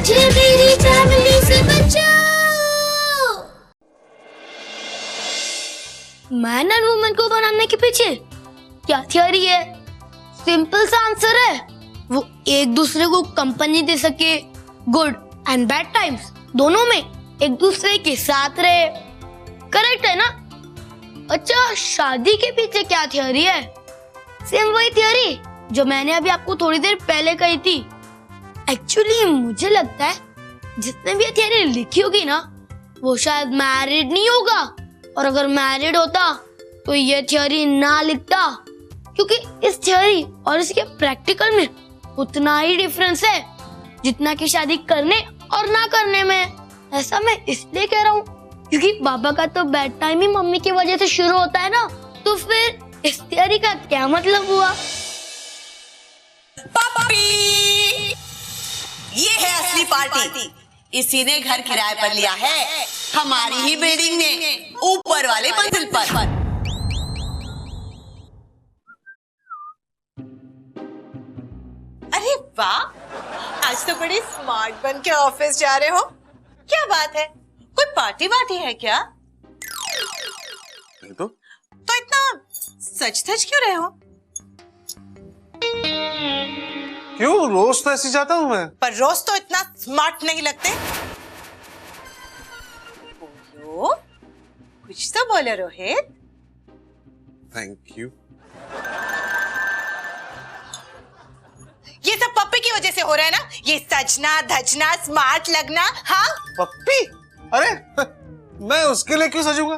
मुझे मेरी फैमिली से बचाओ। मैन एंड वुमन को बनाने के पीछे क्या थ्योरी है? सिंपल सा आंसर है, वो एक दूसरे को कंपनी दे सके, गुड एंड बैड टाइम्स दोनों में एक दूसरे के साथ रहे। करेक्ट है ना? अच्छा, शादी के पीछे क्या थ्योरी है? सेम वही थ्योरी जो मैंने अभी आपको थोड़ी देर पहले कही थी। एक्चुअली मुझे लगता है जिसने भी ये थ्योरी लिखी होगी ना, वो शायद मैरिड नहीं होगा, और अगर मैरिड होता तो ये थ्योरी ना लिखता, क्योंकि इस थ्योरी और इसके प्रैक्टिकल में उतना ही डिफरेंस है जितना कि शादी करने और ना करने में। ऐसा मैं इसलिए कह रहा हूँ क्योंकि बाबा का तो बेड टाइम ही मम्मी की वजह से शुरू होता है ना, तो फिर इस थ्योरी का क्या मतलब हुआ? पप्पी, ये है असली पार्टी। इसी ने घर किराए पर लिया है, हमारी ही बिल्डिंग में, ऊपर वाले मंजिल पर। अरे वाह, आज तो बड़े स्मार्ट बन के ऑफिस जा रहे हो। क्या बात है, कोई पार्टी वार्टी है क्या? नहीं तो इतना सच धज क्यों रहे हो? क्यों, रोज तो ऐसे जाता हूँ मैं। पर रोज तो इतना स्मार्ट नहीं लगते। बोलो, कुछ तो बोलो रोहित। Thank you. ये सब पप्पी की वजह से हो रहा है ना, ये सजना धजना स्मार्ट लगना। हाँ पप्पी? अरे मैं उसके लिए क्यों सजूंगा?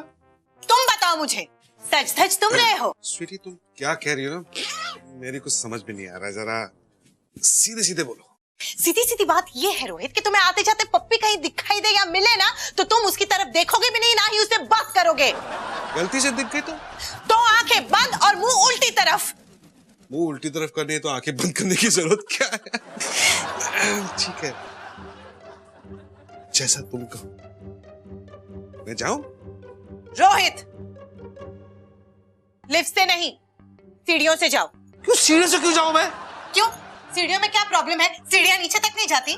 तुम बताओ मुझे, सच धज तुम रहे हो? स्वीटी तुम क्या कह रही हो ना, मेरी कुछ समझ भी नहीं आ रहा है, जरा सीधे सीधे बोलो। सीधी सीधी बात ये है रोहित कि तुम्हें आते जाते पप्पी कहीं दिखाई दे या मिले ना, तो तुम उसकी तरफ देखोगे भी नहीं, ना ही उससे बात करोगे। गलती से दिख गई तो आंखें बंद और मुंह उल्टी तरफ। मुंह उल्टी तरफ करनी है तो आंखें बंद करने की जरूरत क्या है? ठीक है, जैसा तुम कहो। मैं जाऊं? रोहित, लिफ्ट से नहीं, सीढ़ियों से जाओ। क्यों सीढ़ियों से क्यों जाऊं मैं? क्यों, सीढ़ियों में क्या प्रॉब्लम है? सीढ़ियां नीचे तक नहीं जाती?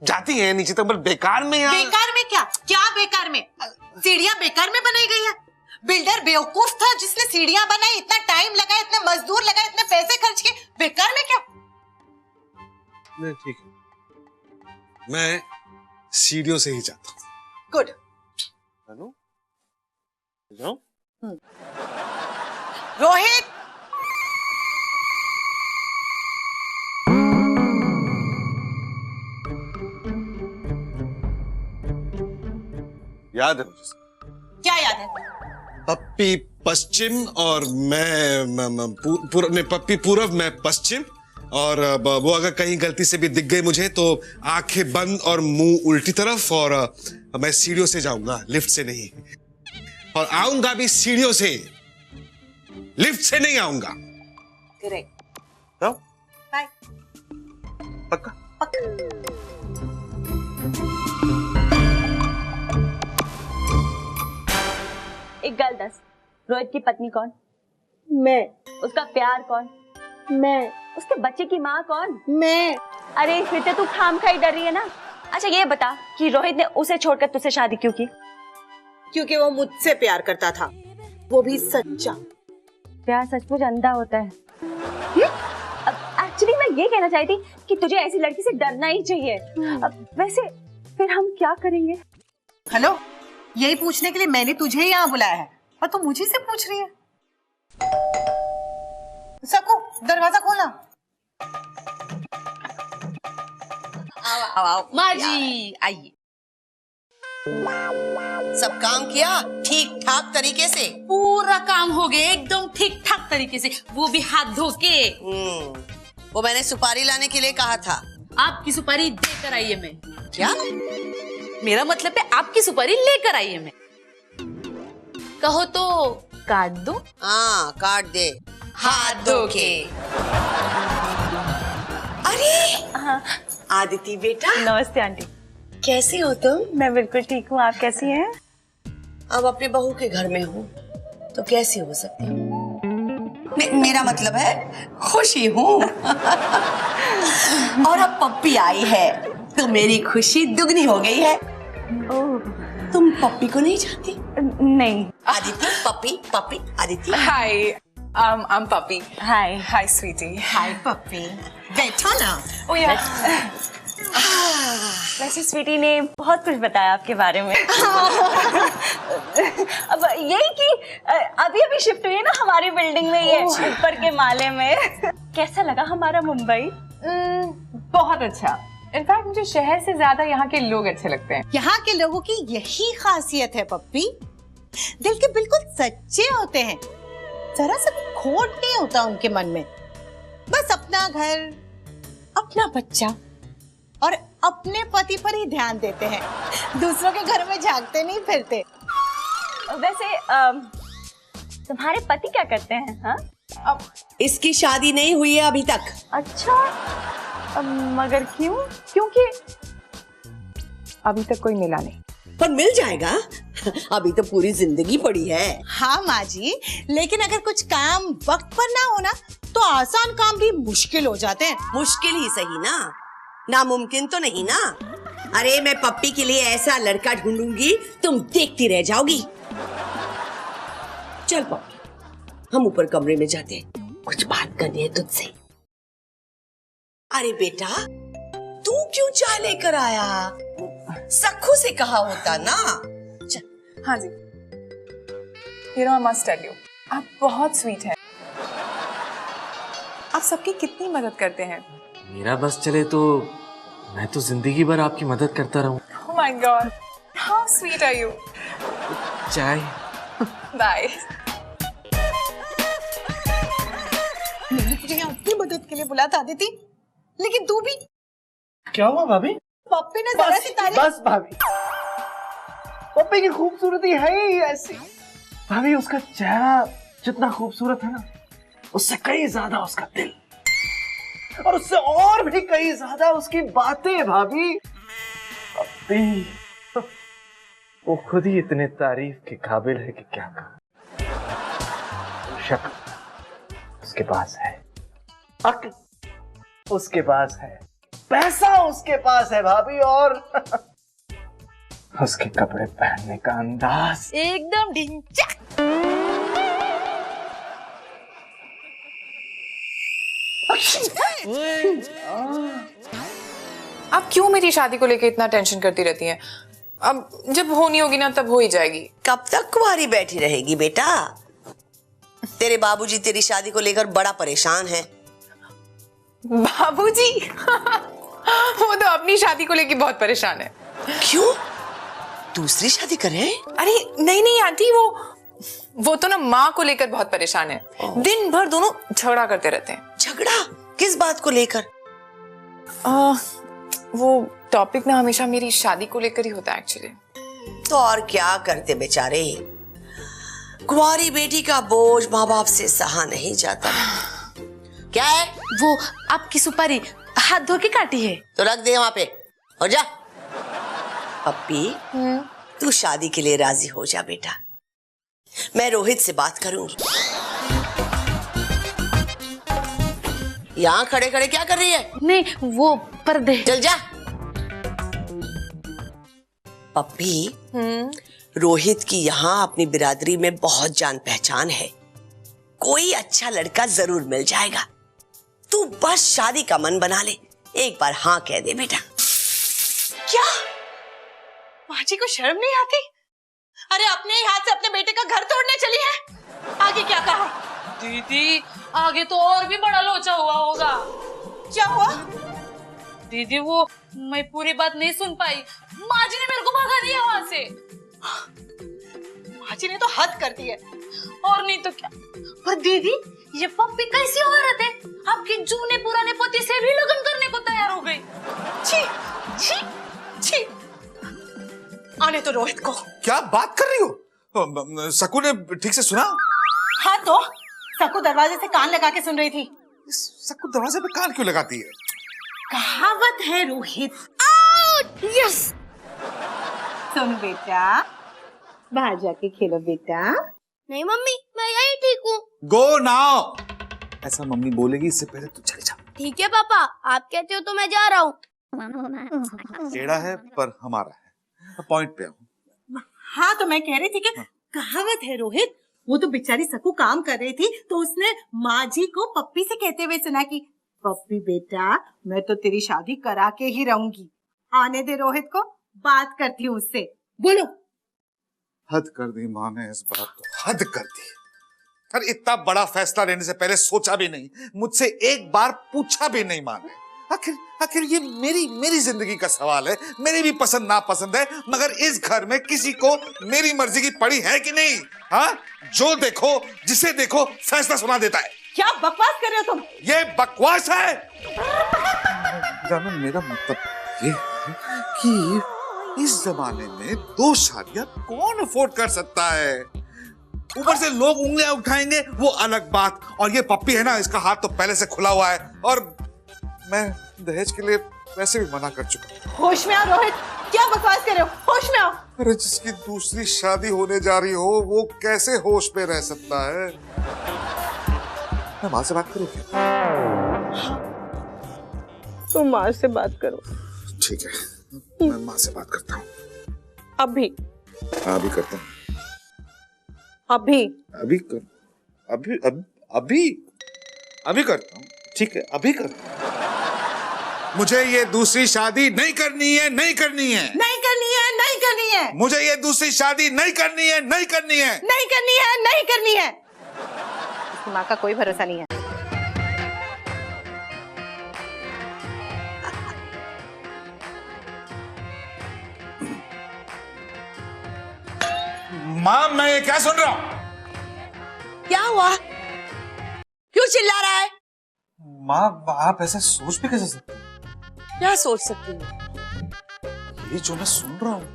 जाती है नीचे तक, पर बेकार में यार। बेकार में क्या? क्या बेकार में? सीढ़ियां बेकार में बनाई गई है? बिल्डर बेवकूफ था जिसने सीढ़ियां बनाई, इतना टाइम लगा, इतने मजदूर लगा, इतने पैसे खर्च किए, बेकार में क्या? नहीं ठीक है, मैं सीढ़ियों से ही जाता हूँ। गुड। हेलो, जाऊं? रोहित, याद है मुझे? क्या याद है? पप्पी पश्चिम और मैं पप्पी पूर्व, मैं पश्चिम, और वो अगर कहीं गलती से भी दिख गई मुझे तो आंखें बंद और मुंह उल्टी तरफ, और मैं सीढ़ियों से जाऊंगा, लिफ्ट से नहीं, और आऊंगा भी सीढ़ियों से, लिफ्ट से नहीं आऊंगा। करेक्ट। तो बाय। पक्का? एक गल दस, रोहित की पत्नी कौन? मैं। उसका प्यार कौन? मैं। उसके बच्चे की माँ कौन? मैं। अरे फिर तो तू खामखाई डर रही है ना। अच्छा ये बता कि रोहित ने उसे छोड़कर तुझसे शादी क्यों की? क्योंकि वो मुझसे प्यार करता था, वो भी सच्चा। प्यार सचमुच अंधा होता है। एक्चुअली मैं ये कहना चाहती थी कि तुझे ऐसी लड़की से डरना ही चाहिए। वैसे फिर हम क्या करेंगे? हेलो, यही पूछने के लिए मैंने तुझे यहाँ बुलाया है और तू मुझे से पूछ रही है। सकू, दरवाजा खोलना। आओ आओ माँ जी आइए। सब काम किया ठीक ठाक तरीके से? पूरा काम हो गया एकदम ठीक ठाक तरीके से, वो भी हाथ धो के। वो मैंने सुपारी लाने के लिए कहा था। आपकी सुपारी देकर आई है मैं। क्या? मेरा मतलब है आपकी सुपारी लेकर आई है मैं। कहो तो काट दो? हाँ काट दे, हाथ धो के। अरे हाँ। आदिति बेटा, नमस्ते आंटी। कैसी हो तुम? मैं बिल्कुल ठीक हूँ, आप कैसी हैं? अब अपने बहू के घर में हूँ तो कैसी हो सकती हूँ? मेरा मतलब है खुशी हूँ। और अब पप्पी आई है तो मेरी खुशी दुगनी हो गई है। तुम पप्पी को नहीं जानती? नहीं। आदिति, पप्पी पप्पी Aditi. Hi, I'm Puppy. Hi. Hi, sweetie. हाय पप्पी, बैठो ना। Oh yeah. वैसे स्वीटी ने बहुत कुछ बताया आपके बारे में। अब यही कि अभी अभी शिफ्ट हुई है ना हमारी बिल्डिंग में, ये ऊपर के माले में। कैसा लगा हमारा मुंबई? बहुत अच्छा। इनफैक्ट मुझे शहर से ज्यादा यहाँ के लोग अच्छे लगते हैं। यहाँ के लोगों की यही खासियत है पप्पी, दिल के बिल्कुल सच्चे होते हैं, जरा सा भी खोट नहीं होता उनके मन में। बस अपना घर, अपना बच्चा और अपने पति पर ही ध्यान देते हैं, दूसरों के घर में झांकते नहीं फिरते। वैसे तुम्हारे पति क्या करते हैं? हाँ, इसकी शादी नहीं हुई है अभी तक। अच्छा, मगर क्यों? क्योंकि अभी तक कोई मिला नहीं। पर मिल जाएगा, अभी तो पूरी जिंदगी पड़ी है। हाँ माँ जी, लेकिन अगर कुछ काम वक्त पर ना हो ना, तो आसान काम भी मुश्किल हो जाते हैं। मुश्किल ही सही ना, नामुमकिन तो नहीं ना। अरे मैं पप्पी के लिए ऐसा लड़का ढूंढूंगी, तुम देखती रह जाओगी। चल पप्पी, हम ऊपर कमरे में जाते हैं, कुछ बात करनी है तुझसे। अरे बेटा, तू क्यों चाय लेकर आया? सखू से कहा होता ना। चल। हाँ जी। You know, I must tell you, आप बहुत स्वीट हैं। आप सबकी कितनी मदद करते हैं। मेरा बस चले तो मैं तो जिंदगी भर आपकी मदद करता रहूं। Oh my God, how sweet are you? चाय। Bye. मैंने तुझे यहाँ अपनी मदद के लिए बुलाया था आदिति, लेकिन तू भी। क्या हुआ भाभी? पप्पी ने जरा सी तारीफ। बस भाभी, पप्पी की खूबसूरती है ही ऐसी। भाभी, उसका चेहरा जितना खूबसूरत है ना, उससे कई ज्यादा उसका दिल, और उससे और भी कई ज्यादा उसकी बातें। भाभी, पप्पी वो खुद ही इतने तारीफ के काबिल है कि क्या कहूं। शक्ल उसके पास है, अक्ल उसके पास है, पैसा उसके पास है भाभी, और उसके कपड़े पहनने का अंदाज एकदम ढिंचक। आप क्यों मेरी शादी को लेकर इतना टेंशन करती रहती हैं? अब जब होनी होगी ना तब हो ही जाएगी। कब तक कुंवारी बैठी रहेगी बेटा? तेरे बाबूजी तेरी शादी को लेकर बड़ा परेशान है। बाबूजी? वो तो अपनी शादी को लेकर बहुत परेशान है। क्यों? दूसरी शादी कर रहे हैं? अरे नहीं नहीं आंटी, वो तो ना माँ को लेकर बहुत परेशान है। दिन भर दोनों झगड़ा करते रहते हैं। झगड़ा किस बात को लेकर? वो टॉपिक ना हमेशा मेरी शादी को लेकर ही होता है एक्चुअली। तो और क्या करते बेचारे, कुंवारी बेटी का बोझ माँ बाप से सहा नहीं जाता। क्या है वो आपकी सुपारी हाथ धो के काटी है। तो रख दे वहां पे और जा। पप्पी, तू शादी के लिए राजी हो जा बेटा, मैं रोहित से बात करूंगी। यहाँ खड़े खड़े क्या कर रही है? नहीं, वो पर्दे। चल जा। पप्पी, रोहित की यहाँ अपनी बिरादरी में बहुत जान पहचान है, कोई अच्छा लड़का जरूर मिल जाएगा। तू बस शादी का मन बना ले, एक बार हाँ कह दे बेटा। क्या माँ जी को शर्म नहीं आती? अरे अपने ही हाथ से अपने बेटे का घर तोड़ने चली है। आगे क्या कहा? दीदी, आगे तो और भी बड़ा लोचा हुआ होगा। क्या हुआ? दीदी, वो मैं पूरी बात नहीं सुन पाई, माँ जी ने मेरे को भगा दिया वहां से। माँ जी ने तो हद कर दी है। और नहीं तो क्या। पर दीदी, ये पप्पी कैसी औरत है, आपके जूने पुराने पति से भी लगन करने को तैयार हो गई। छी छी छी। आने तो रोहित को। क्या बात कर रही हो? सकू ने ठीक से सुना? हाँ तो सकू दरवाजे से कान लगा के सुन रही थी। सकू दरवाजे पे कान क्यों लगाती है? कहावत है रोहित। यस। सुन बेटा, बाहर जाके खेलो बेटा। नहीं मम्मी, मैं यही ठीक हूँ। Go now. ऐसा मम्मी बोलेगी, इससे पहले तू चले जा। ठीक है पापा, आप कहते हो तो मैं जा रहा हूँ। टेढ़ा है पर हमारा है। पॉइंट पे हूँ। हाँ तो मैं कह रही थी कि कहावत है रोहित, वो तो बेचारी सकू काम कर रही थी तो उसने माँ जी को पप्पी से कहते हुए सुना कि पप्पी बेटा मैं तो तेरी शादी करा के ही रहूंगी। आने दे रोहित को, बात करती हूँ उससे। बोलो। हद कर दी माँ ने इस बात को, हद कर दी। अरे इतना बड़ा फैसला लेने से पहले सोचा भी नहीं, मुझसे एक बार पूछा भी नहीं माँ ने। आखिर ये मेरी जिंदगी का सवाल है, मेरी भी पसंद नापसंद है, मगर इस घर में किसी को मेरी मर्जी की पड़ी है कि नहीं? हाँ, जो देखो जिसे देखो फैसला सुना देता है। क्या बकवास कर रहे हो तुम? ये बकवास है। जानो मेरा मतलब ये है कि इस जमाने में 2 शादियां कौन अफोर्ड कर सकता है? ऊपर से लोग उंगलियां उठाएंगे वो अलग बात, और ये पप्पी है ना, इसका हाथ तो पहले से खुला हुआ है, और मैं दहेज के लिए वैसे भी मना कर चुका। होश में आओ रोहित, क्या बकवास कर रहे हो? होश में आओ। अरे जिसकी दूसरी शादी होने जा रही हो वो कैसे होश में रह सकता है? मैं माँ से बात करूँ क्या? तुम माँ से बात करो। ठीक है, मैं माँ से बात करता हूँ। अभी? हाँ अभी करता हूँ। अभी करता हूँ। ठीक है, अभी करता हूँ। मुझे ये दूसरी शादी नहीं करनी है, नहीं करनी है, नहीं करनी है, नहीं करनी है। मुझे ये दूसरी शादी नहीं करनी है, नहीं करनी है, नहीं करनी है, नहीं करनी है। इसकी माँ का कोई भरोसा नहीं है। माँ मैं ये क्या सुन रहा हूँ? क्या हुआ? क्यों चिल्ला रहा है? माँ आप ऐसा सोच भी कैसे सकते? क्या सोच सकती हूँ? ये जो मैं सुन रहा हूँ।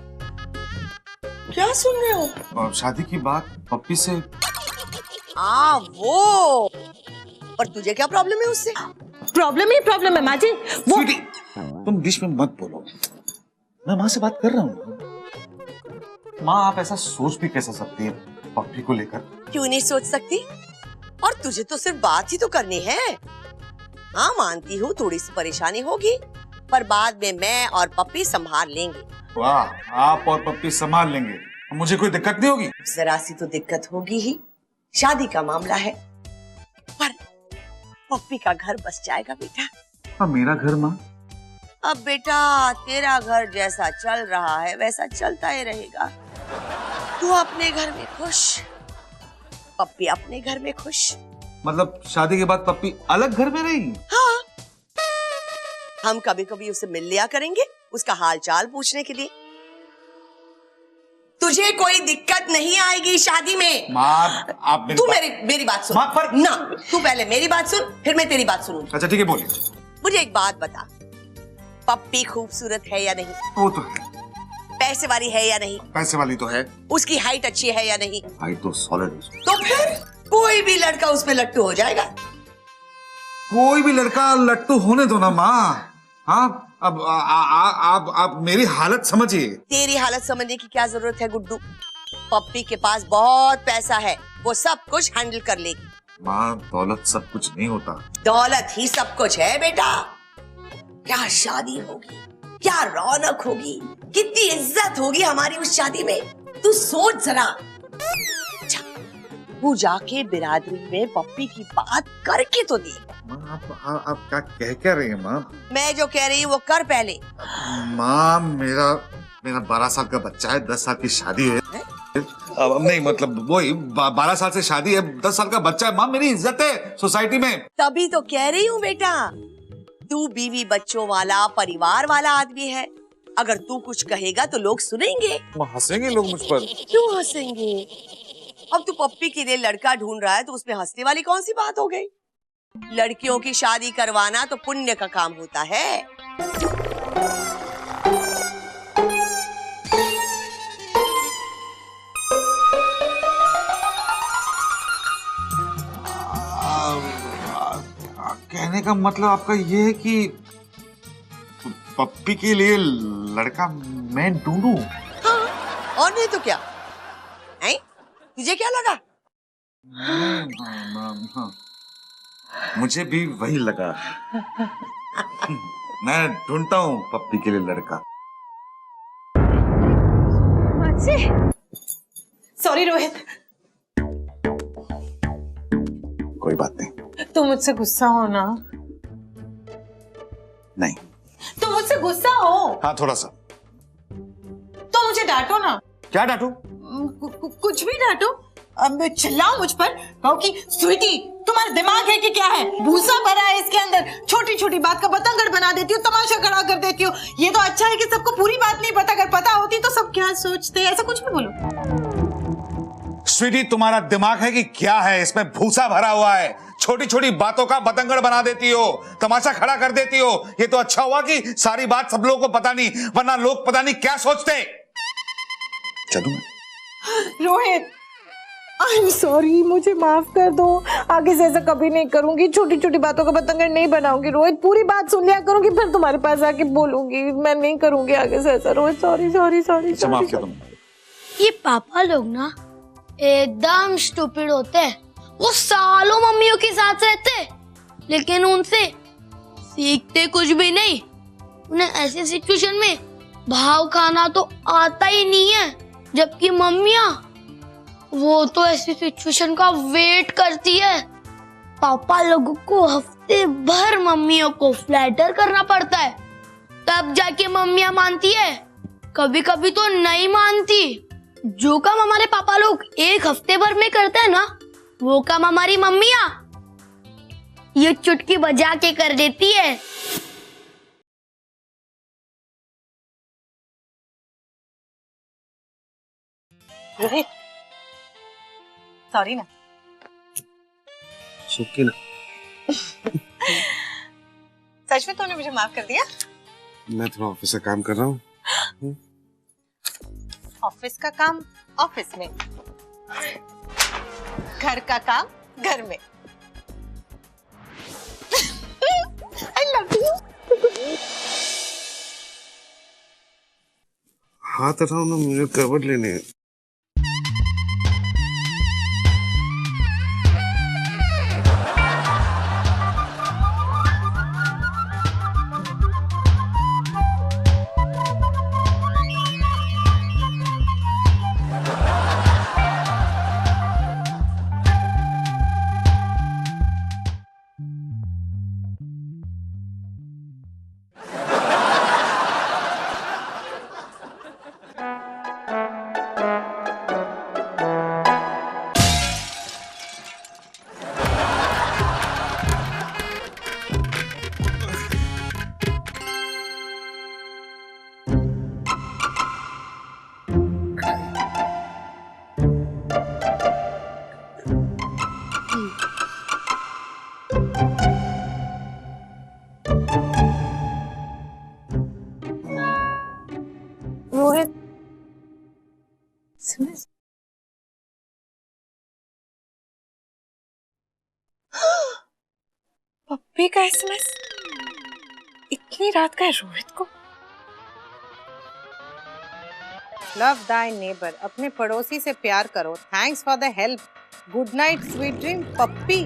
क्या सुन रहे हो? शादी की बात पप्पी से। हाँ वो, पर तुझे क्या प्रॉब्लम है उससे? प्रॉब्लम ही प्रॉब्लम है माँ जी। वो तुम बीच में मत बोलो, मैं माँ से बात कर रहा हूँ। माँ आप ऐसा सोच भी कैसे सकती है पप्पी को लेकर? क्यों नहीं सोच सकती? और तुझे तो सिर्फ बात ही तो करनी है। हाँ मानती हूँ थोड़ी सी परेशानी होगी, पर बाद में मैं और पप्पी संभाल लेंगे। वाह, आप और पप्पी संभाल लेंगे, मुझे कोई दिक्कत नहीं होगी? जरा सी तो दिक्कत होगी ही, शादी का मामला है, पर पप्पी का घर बस जाएगा बेटा। और मेरा घर माँ? अब बेटा तेरा घर जैसा चल रहा है वैसा चलता ही रहेगा। तू अपने घर में खुश, पप्पी अपने घर में खुश। मतलब शादी के बाद पप्पी अलग घर में रहेगी? हाँ, हम कभी कभी उसे मिल लिया करेंगे, उसका हाल चाल पूछने के लिए। तुझे कोई दिक्कत नहीं आएगी शादी में। माँ आप तू मेरी बात सुन। पर ना, तू पहले मेरी बात सुन, फिर मैं तेरी बात सुनूंगी। अच्छा ठीक है, बोलिए। मुझे एक बात बता, पप्पी खूबसूरत है या नहीं? वो तो है। पैसे वाली है या नहीं? पैसे वाली तो है। उसकी हाइट अच्छी है या नहीं? हाइट तो सॉलिड है। तो फिर कोई भी लड़का उस पे लट्टू हो जाएगा। कोई भी लड़का लट्टू होने दो ना माँ। हाँ अब आप मेरी हालत समझिए। तेरी हालत समझने की क्या जरूरत है गुड्डू? पप्पी के पास बहुत पैसा है, वो सब कुछ हैंडल कर लेगी। माँ दौलत सब कुछ नहीं होता। दौलत ही सब कुछ है बेटा। क्या शादी होगी, क्या रौनक होगी, कितनी इज्जत होगी हमारी उस शादी में, तू सोच जरा। तू जाके बिरादरी में पप्पी की बात करके तो देख। माँ आप क्या रही है माँ? मैं जो कह रही हूँ वो कर पहले। माँ मेरा 12 साल का बच्चा है, 10 साल की शादी है। अब नहीं मतलब वही 12 साल से शादी है, 10 साल का बच्चा है। माँ मेरी इज्जत है सोसाइटी में। तभी तो कह रही हूँ बेटा, तू बीवी बच्चों वाला परिवार वाला आदमी है। अगर तू कुछ कहेगा तो लोग सुनेंगे। हंसेंगे लोग मुझ पर। क्यों हंसेंगे? अब तू पप्पी के लिए लड़का ढूंढ रहा है तो उसमें हंसने वाली कौन सी बात हो गई? लड़कियों की शादी करवाना तो पुण्य का काम होता है। कहने का मतलब आपका ये है कि पप्पी के लिए लड़का मैं ढूंढूं? हाँ, और नहीं तो क्या है? तुझे क्या लगा? मुझे भी वही लगा। मैं ढूंढता हूँ पप्पी के लिए लड़का। सॉरी रोहित, कोई बात नहीं। तुम मुझसे गुस्सा हो ना? नहीं। तुम मुझसे गुस्सा हो? हाँ थोड़ा सा। तो मुझे डांटो ना। क्या डांटू? कुछ भी डांटो। अब चिल्लाओ मुझ पर, कहो कि स्वीटी तुम्हारा दिमाग है कि क्या है, भूसा भरा है इसके अंदर, छोटी छोटी बात का बतंगड़ बना देती हो, तमाशा खड़ा कर देती हो। ये तो अच्छा है कि सबको पूरी बात नहीं पता, अगर पता होती तो सब क्या सोचते, ऐसा कुछ भी बोलो। स्वीटी तुम्हारा दिमाग है कि क्या है, इसमें भूसा भरा हुआ है, छोटी छोटी बातों का बतंगड़ बना देती हो, तमाशा खड़ा कर देती हो। ये तो अच्छा हुआ कि सारी बात सब लोगों को पता नहीं, वरना लोग पता नहीं क्या सोचते। चलूं मैं? रोहित आई एम सॉरी, मुझे माफ कर दो, आगे से ऐसा कभी नहीं करूंगी, छोटी छोटी बातों का बतंगड़ नहीं बनाऊंगी। रोहित पूरी बात सुन लिया करूंगी, फिर तुम्हारे पास आके बोलूंगी, मैं नहीं करूंगी आगे से ऐसा। Rohit sorry sorry sorry. माफ किया तुम। ये पापा लोग ना एकदम स्टूपिड होते हैं। वो सालों मम्मियों के साथ रहते लेकिन उनसे सीखते कुछ भी नहीं। उन्हें ऐसे सिचुएशन में भाव खाना तो आता ही नहीं है, जबकि मम्मियाँ वो तो ऐसी सिचुएशन का वेट करती है। पापा लोगों को हफ्ते भर मम्मियों को फ्लैटर करना पड़ता है, तब जाके मम्मियाँ मानती है, कभी कभी तो नहीं मानती। जो काम हमारे पापा लोग एक हफ्ते भर में करते हैं ना, वो काम हमारी मम्मियाँ ये चुटकी बजा के कर देती है। रोहित सॉरी ना। सुखी ना। सच में तूने मुझे माफ कर दिया? मैं थोड़ा ऑफिस से काम कर रहा हूँ। ऑफिस का काम ऑफिस में, घर का काम घर में। I love you. हाथ हटाओ ना, मुझे कवर लेने हैं। रोहित पप्पी का एसएमएस इतनी रात का है रोहित को। लव दाई नेबर, अपने पड़ोसी से प्यार करो। Thanks for the help, good night sweet dream Pappi.